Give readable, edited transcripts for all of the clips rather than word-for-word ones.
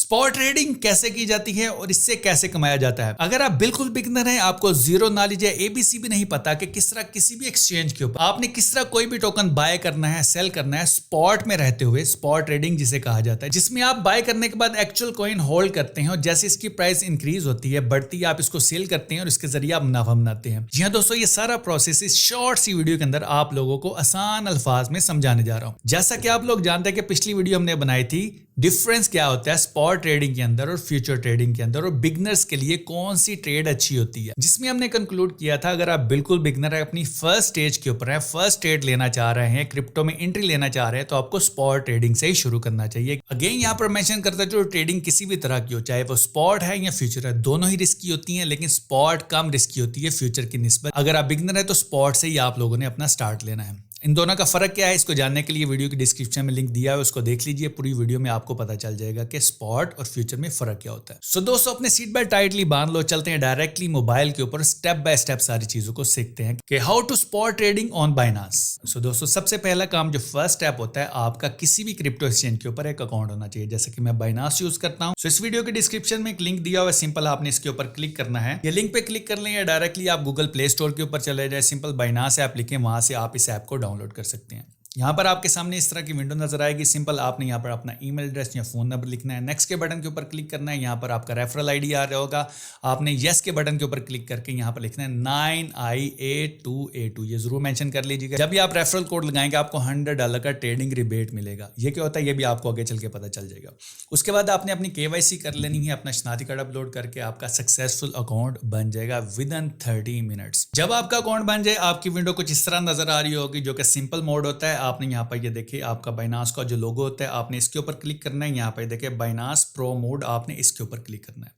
Spot trading कैसे की जाती है और इससे कैसे कमाया जाता है। अगर आप बिल्कुल बिगिनर हैं, आपको जीरो नॉलेज है, एबीसी भी नहीं पता कि किस तरह किसी भी एक्सचेंज के ऊपर आपने किस तरह कोई भी टोकन बाय करना है, सेल करना है स्पॉट में रहते हुए, स्पॉट ट्रेडिंग जिसे कहा जाता है, जिसमें आप बाय करने के बाद एक्चुअल कॉइन होल्ड करते हैं और जैसे इसकी प्राइस इंक्रीज होती है, बढ़ती है, आप इसको सेल करते हैं और इसके जरिए आप मुनाफा बनाते हैं। जी हाँ दोस्तों, ये सारा प्रोसेस इस शॉर्ट सी वीडियो के अंदर आप लोगों को आसान अल्फाज में समझाने जा रहा हूं। जैसा कि आप लोग जानते हैं कि पिछली वीडियो हमने बनाई थी डिफरेंस क्या होता है स्पॉट ट्रेडिंग के अंदर और फ्यूचर ट्रेडिंग के अंदर, और बिगनर्स के लिए कौन सी ट्रेड अच्छी होती है, जिसमें हमने कंक्लूड किया था अगर आप बिल्कुल बिगनर है, अपनी फर्स्ट स्टेज के ऊपर है, फर्स्ट ट्रेड लेना चाह रहे हैं, क्रिप्टो में एंट्री लेना चाह रहे हैं, तो आपको स्पॉट ट्रेडिंग से ही शुरू करना चाहिए। अगेन यहाँ पर मेंशन करता है जो ट्रेडिंग किसी भी तरह की हो, चाहे वो स्पॉट है या फ्यूचर है, दोनों ही रिस्की होती है, लेकिन स्पॉट कम रिस्की होती है फ्यूचर की निस्बत। अगर आप बिगनर है तो स्पॉट से ही आप लोगों ने अपना स्टार्ट लेना है। इन दोनों का फर्क क्या है, इसको जानने के लिए वीडियो की डिस्क्रिप्शन में लिंक दिया है, उसको देख लीजिए। पूरी वीडियो में आपको पता चल जाएगा कि स्पॉट और फ्यूचर में फर्क क्या होता है। सो दोस्तों, अपने सीट बेल्ट टाइटली बांध लो, चलते हैं डायरेक्टली मोबाइल के ऊपर, स्टेप बाय स्टेप सारी चीजों को सीखते हैं कि how to spot trading on Binance. So दोस्तों, सबसे पहला काम जो फर्स्ट स्टेप होता है, आपका किसी भी क्रिप्टो एक्सचेंज के ऊपर एक अकाउंट होना चाहिए। जैसे कि मैं बाइनांस यूज करता हूं, इस वीडियो के डिस्क्रिप्शन में एक लिंक दिया हुआ है, सिंपल आपने इसके ऊपर क्लिक करना है। ये लिंक पे क्लिक कर लें या डायरेक्टली आप गूगल प्ले स्टोर के ऊपर चले जाए, सिंपल बाइनांस ऐप लिखें, वहां से आप इस ऐप को डाउनलोड कर सकते हैं। यहाँ पर आपके सामने इस तरह की विंडो नजर आएगी। सिंपल आपने यहाँ पर अपना ईमेल एड्रेस या फोन नंबर लिखना है, नेक्स्ट के बटन के ऊपर क्लिक करना है, यहाँ पर आपका रेफरल आईडी आ रहा होगा, आपने यस के बटन के ऊपर क्लिक करके यहाँ पर लिखना है 9i8282, ये जरूर मेंशन कर लीजिएगा। जब भी आप रेफरल कोड लगाएंगे आपको $100 का ट्रेडिंग रिबेट मिलेगा। ये क्या होता है ये भी आपको आगे चल के पता चल जाएगा। उसके बाद आपने अपनी KYC कर लेनी है, अपना शनाख्ती कार्ड अपलोड करके आपका सक्सेसफुल अकाउंट बन जाएगा विद इन 30 मिनट्स। जब आपका अकाउंट बन जाए आपकी विंडो कुछ इस तरह नजर आ रही होगी, जो कि सिंपल मोड होता है। आपने यहाँ पर ये देखिए आपका बाइनांस का जो लोगो होता है, आपने इसके ऊपर क्लिक करना है। यहाँ पर देखिए बाइनांस प्रो मोड, आपने इसके ऊपर क्लिक करना है।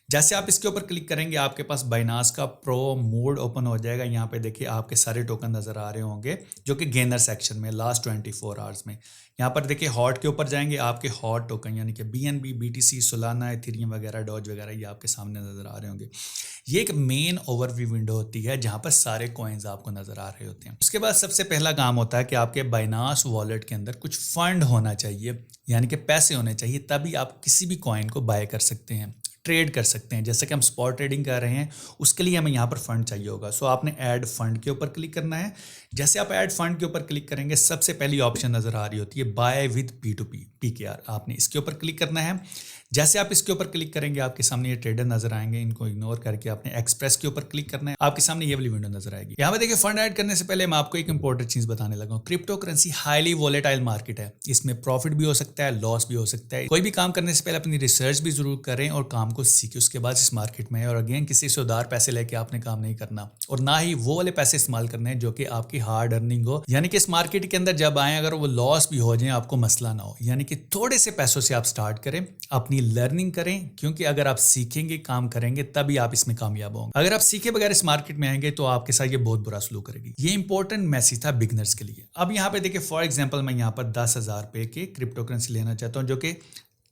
जैसे आप इसके ऊपर क्लिक करेंगे आपके पास बाइनांस का प्रो मोड ओपन हो जाएगा। यहाँ पे देखिए आपके सारे टोकन नजर आ रहे होंगे जो कि गेनर सेक्शन में लास्ट 24 आवर्स में। यहाँ पर देखिए हॉट के ऊपर जाएंगे, आपके हॉट टोकन यानी कि BNB, BTC, सोलाना, इथेरियम वगैरह, डॉज वगैरह ये आपके सामने नजर आ रहे होंगे। ये एक मेन ओवरव्यू विंडो होती है जहाँ पर सारे कॉइन्स आपको नजर आ रहे होते हैं। उसके बाद सबसे पहला काम होता है कि आपके बाइनांस वॉलेट के अंदर कुछ फंड होना चाहिए, यानी कि पैसे होने चाहिए, तभी आप किसी भी कॉइन को बाय कर सकते हैं, ट्रेड कर सकते हैं। जैसे कि हम स्पॉट ट्रेडिंग कर रहे हैं, उसके लिए हमें यहाँ पर फंड चाहिए होगा। सो आपने ऐड फंड के ऊपर क्लिक करना है। जैसे आप ऐड फंड के ऊपर क्लिक करेंगे, सबसे पहली ऑप्शन नजर आ रही होती है बाय विद P2P PKR, आपने इसके ऊपर क्लिक करना है। जैसे आप इसके ऊपर क्लिक करेंगे आपके सामने ये ट्रेडर नजर आएंगे, इनको इग्नोर करके आपने एक्सप्रेस के ऊपर क्लिक करना है, आपके सामने ये वाली विंडो नजर आएगी। यहाँ पे देखिए फंड ऐड करने से पहले मैं आपको एक इंपॉर्टेंट चीज बताने लगा हूँ। Crypto currency highly volatile market है, इसमें प्रॉफिट भी हो सकता है, लॉस भी हो सकता है। कोई भी काम करने से पहले अपनी रिसर्च भी जरूर करें और काम को सीखें, उसके बाद इस मार्केट में। और अगेन किसी से उधार पैसे लेके आपने काम नहीं करना, और ना ही वो वाले पैसे इस्तेमाल करने हैं जो कि आपकी हार्ड अर्निंग हो, यानी कि इस मार्केट के अंदर जब आए अगर वो लॉस भी हो जाए आपको मसला ना हो। यानी कि थोड़े से पैसों से आप स्टार्ट करें, अपनी लर्निंग करें, क्योंकि अगर आप सीखेंगे, काम करेंगे, तभी आप इसमें कामयाब होंगे। अगर आप सीखे बगैर इस मार्केट में आएंगे तो आपके साथ ये बहुत बुरा सलूक करेगी। ये इंपॉर्टेंट मैसेज था बिगनर्स के लिए। अब यहाँ पे देखिए फॉर एग्जांपल मैं यहाँ पर 10,000 रुपए के क्रिप्टो करेंसी लेना चाहता हूँ जो कि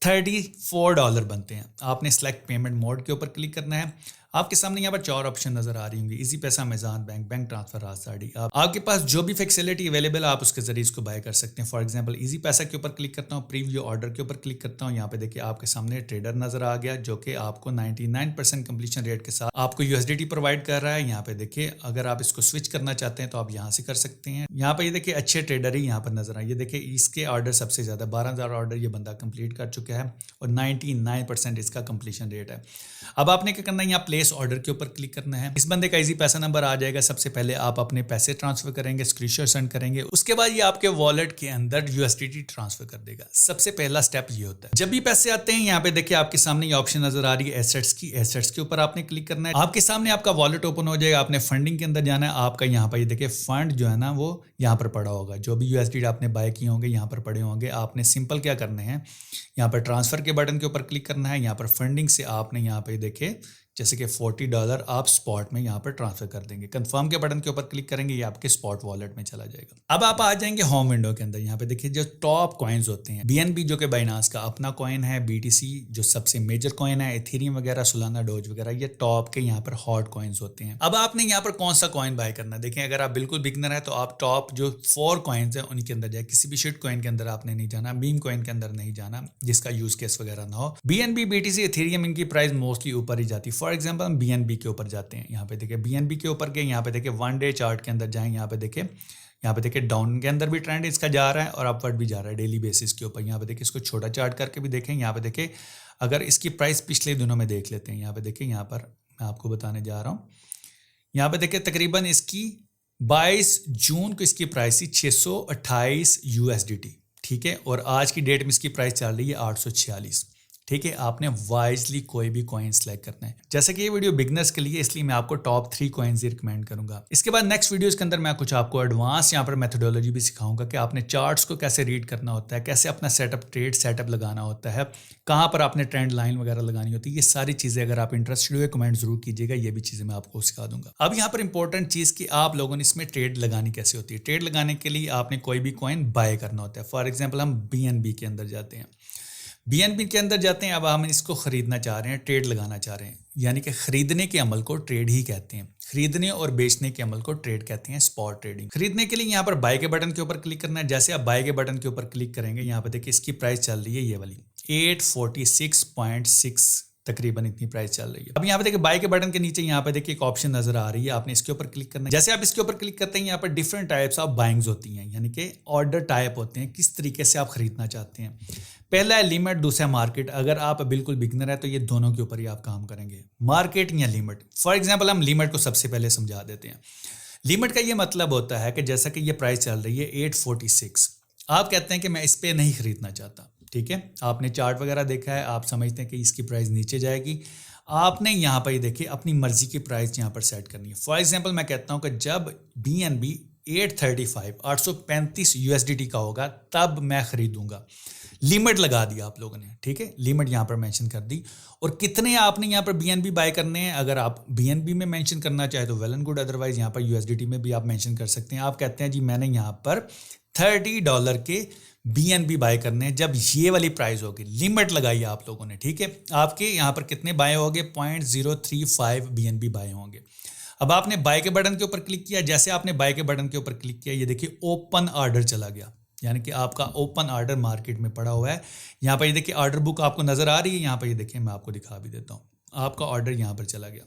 $34 बनते हैं। आपने सेलेक्ट पेमेंट मोड के ऊपर क्लिक करना है। आपके सामने यहाँ पर 4 ऑप्शन नजर आ रही होंगी, इजी पैसा, अमेज़न बैंक, बैंक ट्रांसफर, आसाडी। आपके पास जो भी फैसिलिटी अवेलेबल है आप उसके जरिए इसको बाय कर सकते हैं। फॉर एग्जांपल इजी पैसा के ऊपर क्लिक करता हूँ, प्रीव्यू ऑर्डर के ऊपर क्लिक करता हूँ। यहाँ पे देखिए आपके सामने ट्रेडर नजर आ गया जो कि आपको 99% कंप्लीशन रेट के साथ आपको USDT प्रोवाइड कर रहा है। यहाँ पे देखिए अगर आप इसको स्विच करना चाहते हैं तो आप यहाँ से कर सकते हैं। यहाँ पे ये देखिए अच्छे ट्रेडर ही यहाँ पर नजर आए। ये देखिए इसके ऑर्डर सबसे ज्यादा 12,000 ऑर्डर ये बंदा कंप्लीट कर चुका है और 99% इसका कंप्लीशन रेट है। अब आपने क्या करना है, यहाँ प्लेस ऑर्डर के ऊपर क्लिक करना है। इस बंदे का इजी पैसा नंबर आ जाएगा। सबसे पहले आप अपने पैसे ट्रांसफर करेंगे, स्क्रीनशॉट सेंड करेंगे, उसके बाद ये आपके वॉलेट के अंदर USDT ट्रांसफर कर देगा। सबसे पहला स्टेप ये होता है। जब भी पैसे आते हैं यहाँ पे देखिए आपके सामने ये ऑप्शन नजर आ रही है एसेट्स की, एसेट्स के ऊपर आपने क्लिक करना है। आपके सामने आपका वॉलेट ओपन हो जाएगा, आपने फंडिंग के अंदर जाना है। आपका यहाँ पर ये देखिए फंड जो है ना वो यहाँ पर पड़ा होगा, जो भी USDT आपने बाय किए होंगे यहाँ पर पड़े होंगे। आपने सिंपल क्या करने हैं, यहाँ पर ट्रांसफर के बटन के ऊपर क्लिक करना है। यहाँ पर फंडिंग से आपने यहाँ पे देखे जैसे कि $40 आप स्पॉट में यहाँ पर ट्रांसफर कर देंगे। कंफर्म के बटन के ऊपर क्लिक करेंगे, ये आपके स्पॉट वॉलेट में चला जाएगा। अब आप आ जाएंगे होम विंडो के अंदर। यहाँ पे देखिए जो टॉप कॉइन्स होते हैं, BNB जो कि बाइनांस का अपना कॉइन है, BTC जो सबसे मेजर कॉइन है, एथेरियम वगैरह, सोलाना, डोज वगैरह, ये टॉप के यहाँ पर हॉट कॉइन्स होते हैं। अब आपने यहाँ पर कौन सा कॉइन बाय करना है, देखें अगर आप बिल्कुल बिगनर है तो आप टॉप जो 4 कॉइन्स हैं उनके अंदर जाए। किसी भी शिट कॉइन के अंदर आपने नहीं जाना, बीम कॉइन के अंदर नहीं जाना जिसका यूज केस वगैरह ना हो। BNB, BTC, एथेरियम इनकी प्राइस मोस्टली ऊपर ही जाती है। फॉर एग्जाम्पल हम BNB के ऊपर जाते हैं। यहाँ पे देखिए BNB के ऊपर गए, यहाँ पे देखिए 1 डे चार्ट के अंदर जाएं, यहाँ पे देखिए डाउन के अंदर भी ट्रेंड इसका जा रहा है और अपवर्ड भी जा रहा है डेली बेसिस के ऊपर। यहाँ पे देखिए इसको छोटा चार्ट करके भी देखें। यहाँ पे देखिए अगर इसकी प्राइस पिछले दिनों में देख लेते हैं, यहाँ पे देखिए, यहाँ पर मैं आपको बताने जा रहा हूँ। यहाँ पे देखिए तकरीबन इसकी 22 जून को इसकी प्राइस थी 628 USDT, ठीक है, और आज की डेट में इसकी प्राइस चल रही है 846, ठीक है। आपने वाइजली कोई भी कॉइन सेलेक्ट करना है। जैसे कि ये वीडियो बिगनर्स के लिए, इसलिए मैं आपको टॉप 3 कॉइन्स ही रिकमेंड करूंगा। इसके बाद नेक्स्ट वीडियोस के अंदर मैं कुछ आपको एडवांस यहाँ पर मेथोडोलॉजी भी सिखाऊंगा कि आपने चार्ट्स को कैसे रीड करना होता है, कैसे अपना ट्रेड सेटअप लगाना होता है, कहाँ पर आपने ट्रेंड लाइन वगैरह लगानी होती है। ये सारी चीज़ें अगर आप इंटरेस्टेड हुए कमेंट जरूर कीजिएगा, ये भी चीज़ें मैं आपको सिखा दूंगा। अब यहाँ पर इंपॉर्टेंट चीज़ कि आप लोगों ने इसमें ट्रेड लगानी कैसे होती है। ट्रेड लगाने के लिए आपने कोई भी कॉइन बाय करना होता है। फॉर एग्जाम्पल हम BNB के अंदर जाते हैं, BNB के अंदर जाते हैं। अब हम इसको खरीदना चाह रहे हैं, ट्रेड लगाना चाह रहे हैं, यानी कि खरीदने के अमल को ट्रेड ही कहते हैं। खरीदने और बेचने के अमल को ट्रेड कहते हैं, स्पॉट ट्रेडिंग। खरीदने के लिए यहाँ पर बाय के बटन के ऊपर क्लिक करना है। जैसे आप बाय के बटन के ऊपर क्लिक करेंगे, यहाँ पे देखिए इसकी प्राइस चल रही है ये वाली 846.6 तकरीबन इतनी प्राइस चल रही है। अब यहाँ पे देखिए बाय के बटन के नीचे यहाँ पे देखिए एक ऑप्शन नजर आ रही है, आपने इसके ऊपर क्लिक करना है। जैसे आप इसके ऊपर क्लिक करते हैं, यहाँ पर डिफरेंट टाइप्स ऑफ बाइंग्स होती हैं, यानी कि ऑर्डर टाइप होते हैं, किस तरीके से आप खरीदना चाहते हैं। पहला है लिमिट, दूसरा मार्केट। अगर आप बिल्कुल बिगनर है तो ये दोनों के ऊपर ही आप काम करेंगे, मार्केट या लिमिट। फॉर एग्जाम्पल हम लिमिट को सबसे पहले समझा देते हैं। लिमिट का ये मतलब होता है कि जैसा कि ये प्राइस चल रही है 846, आप कहते हैं कि मैं इस पे नहीं खरीदना चाहता, ठीक है। आपने चार्ट वगैरह देखा है, आप समझते हैं कि इसकी प्राइस नीचे जाएगी। आपने यहाँ पर देखिए अपनी मर्जी की प्राइस यहाँ पर सेट करनी है। फॉर एग्जाम्पल मैं कहता हूँ कि जब BNB 835 USDT का होगा तब मैं खरीदूंगा। लिमिट लगा दिया आप लोगों ने, ठीक है, लिमिट यहाँ पर मेंशन कर दी। और कितने आपने यहाँ पर BNB बाय करने हैं, अगर आप BNB में मेंशन करना चाहे तो वेल एंड गुड, अदरवाइज यहाँ पर USDT में भी आप मेंशन कर सकते हैं। आप कहते हैं जी मैंने यहाँ पर $30 के BNB बाय करने हैं जब ये वाली प्राइस होगी। लिमिट लगाई आप लोगों ने, ठीक है। आपके यहाँ पर कितने बाय होंगे, 0.035 BNB बाय होंगे। अब आपने बाय के बटन के ऊपर क्लिक किया। जैसे आपने बाय के बटन के ऊपर क्लिक किया, ये देखिए ओपन ऑर्डर चला गया, यानी कि आपका ओपन ऑर्डर मार्केट में पड़ा हुआ है। यहाँ पर ये देखिए ऑर्डर बुक आपको नजर आ रही है। यहाँ पर ये देखिए मैं आपको दिखा भी देता हूँ, आपका ऑर्डर यहाँ पर चला गया।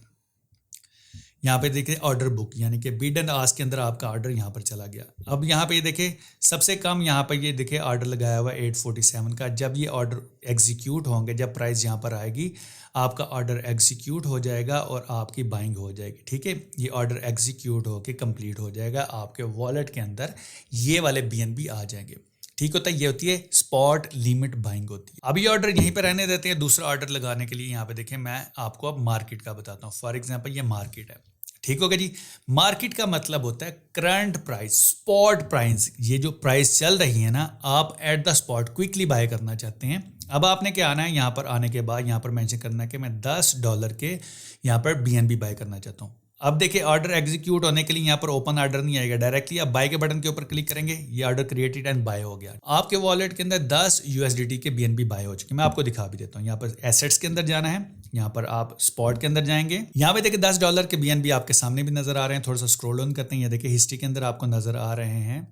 यहाँ पे देखिए ऑर्डर बुक, यानी कि बिड एंड आस्क के अंदर आपका ऑर्डर यहाँ पर चला गया। अब यहाँ पे ये देखिए सबसे कम यहाँ पर ये देखिए ऑर्डर लगाया हुआ 847 का। जब ये ऑर्डर एग्जीक्यूट होंगे, जब प्राइस यहाँ पर आएगी, आपका ऑर्डर एग्जीक्यूट हो जाएगा और आपकी बाइंग हो जाएगी, ठीक है। ये ऑर्डर एग्जीक्यूट होके कंप्लीट हो जाएगा, आपके वॉलेट के अंदर ये वाले BNB आ जाएंगे, ठीक होता है। ये होती है स्पॉट लिमिट बाइंग होती है। अभी ऑर्डर यहीं पे रहने देते हैं। दूसरा ऑर्डर लगाने के लिए यहाँ पे देखें मैं आपको अब मार्केट का बताता हूँ। फॉर एग्जांपल ये मार्केट है, ठीक होगा जी। मार्केट का मतलब होता है करंट प्राइस, स्पॉट प्राइस। ये जो प्राइस चल रही है ना, आप at the spot quickly buy करना चाहते हैं। अब आपने क्या आना है, यहाँ पर आने के बाद यहाँ पर मेंशन करना है कि मैं $10 के यहाँ पर BNB बाय करना चाहता हूँ। अब देखिए ऑर्डर एग्जीक्यूट होने के लिए यहाँ पर ओपन ऑर्डर नहीं आएगा, डायरेक्टली आप बाय के बटन के ऊपर क्लिक करेंगे, ये ऑर्डर क्रिएटेड एंड बाय हो गया। आपके वॉलेट के अंदर 10 USDT के BNB बाय हो चुके। मैं आपको दिखा भी देता हूँ। यहाँ पर एसेट्स के अंदर जाना है, यहाँ पर आप स्पॉट के अंदर जाएंगे। यहाँ पे देखिए $10 के BNB आपके सामने भी नजर आ रहे हैं। थोड़ा सा स्क्रॉल डाउन करते हैं, ये देखिए हिस्ट्री के अंदर आपको नजर आ रहे हैं।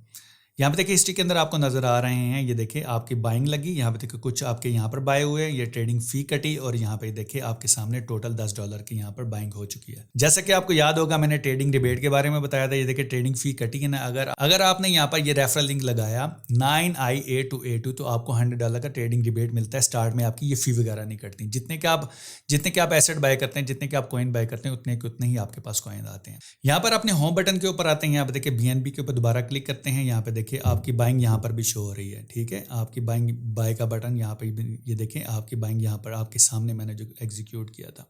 यहाँ पे देखिए हिस्ट्री के अंदर आपको नजर आ रहे हैं, ये देखिए आपकी बाइंग लगी। यहाँ पे देखिए कुछ आपके यहाँ पर बाय हुए, ये ट्रेडिंग फी कटी और यहाँ पे देखिए आपके सामने टोटल $10 की यहाँ पर बाइंग हो चुकी है। जैसा कि आपको याद होगा मैंने ट्रेडिंग रिबेट के बारे में बताया था। ये देखिए ट्रेडिंग फी कटी है ना, अगर आपने यहाँ पर ये रेफरल लिंक लगाया 9IA2A2 तो आपको $100 का ट्रेडिंग रिबेट मिलता है। स्टार्ट में आपकी ये फी वगैरह नहीं कटती। जितने के आप एसेट बाय करते हैं, जितने के आप कॉइन बाय करते हैं, उतने के उतने ही आपके पास कॉइन आते हैं। यहाँ पर अपने होम बटन के ऊपर आते हैं। यहाँ पे देखिए BNB के ऊपर दोबारा क्लिक करते हैं। यहाँ पे देखिए आपकी बाइंग यहाँ पर भी शो हो रही है, ठीक है। आपकी बाइंग बाय का बटन यहाँ पर, ये देखें आपकी बाइंग यहाँ पर आपके सामने मैंने जो एग्जीक्यूट किया था।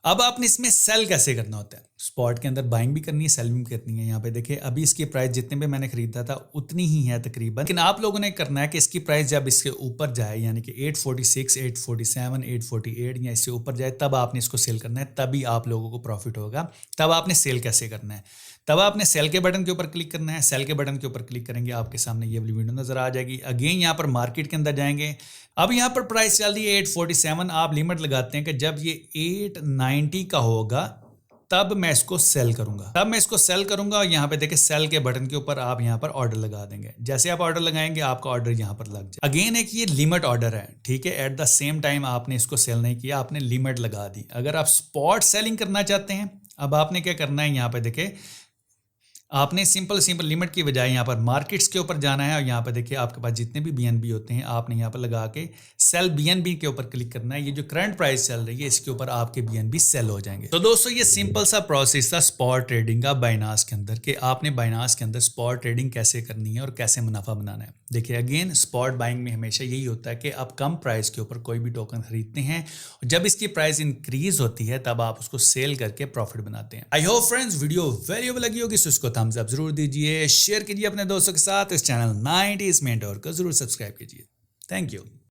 अब आपने इसमें सेल कैसे करना होता है। स्पॉट के अंदर बाइंग भी करनी है, सेल भी करनी है। यहाँ पे देखिए अभी इसकी प्राइस जितने पे मैंने खरीदा था उतनी ही है तकरीबन, लेकिन आप लोगों ने करना है कि इसकी प्राइस जब इसके ऊपर जाए यानी कि 846, 847, 848 या इससे ऊपर जाए तब आपने इसको सेल करना है, तभी आप लोगों को प्रॉफिट होगा। तब आपने सेल कैसे करना है, तब आपने सेल के बटन के ऊपर क्लिक करना है। सेल के बटन के ऊपर क्लिक करेंगे आपके सामने ये वाली विंडो नजर आ जाएगी। अगेन यहाँ पर मार्केट के अंदर जाएंगे। अब यहाँ पर प्राइस चल रही है 847, आप लिमिट लगाते हैं कि जब ये 890 का होगा तब मैं इसको सेल करूंगा, तब मैं इसको सेल करूंगा। और यहाँ पे देखिए सेल के बटन के ऊपर आप यहाँ पर ऑर्डर लगा देंगे। जैसे आप ऑर्डर लगाएंगे आपका ऑर्डर यहाँ पर लग जाए। अगेन एक ये लिमिट ऑर्डर है, ठीक है। एट द सेम टाइम आपने इसको सेल नहीं किया, आपने लिमिट लगा दी। अगर आप स्पॉट सेलिंग करना चाहते हैं, अब आपने क्या करना है, यहाँ पे देखिए आपने सिंपल लिमिट की बजाय यहाँ पर मार्केट्स के ऊपर जाना है। और यहाँ पर देखिए आपके पास जितने भी बीएनबी होते हैं आपने यहाँ पर लगा के सेल बीएनबी के ऊपर क्लिक करना है। ये जो करंट प्राइस चल रही है इसके ऊपर आपके बीएनबी सेल हो जाएंगे। तो दोस्तों ये सिंपल सा प्रोसेस था स्पॉट ट्रेडिंग का बाइनांस के अंदर, कि आपने बाइनांस के अंदर स्पॉट ट्रेडिंग कैसे करनी है और कैसे मुनाफा बनाना है। देखिए अगेन स्पॉट बाइंग में हमेशा यही होता है कि आप कम प्राइस के ऊपर कोई भी टोकन खरीदते हैं, जब इसकी प्राइस इंक्रीज होती है तब आप उसको सेल करके प्रॉफिट बनाते हैं। I hope friends video valuable लगी होगी, इसको थम्स अप जरूर दीजिए, शेयर कीजिए अपने दोस्तों के साथ। इस चैनल 90s मेंटोर को जरूर सब्सक्राइब कीजिए। Thank you.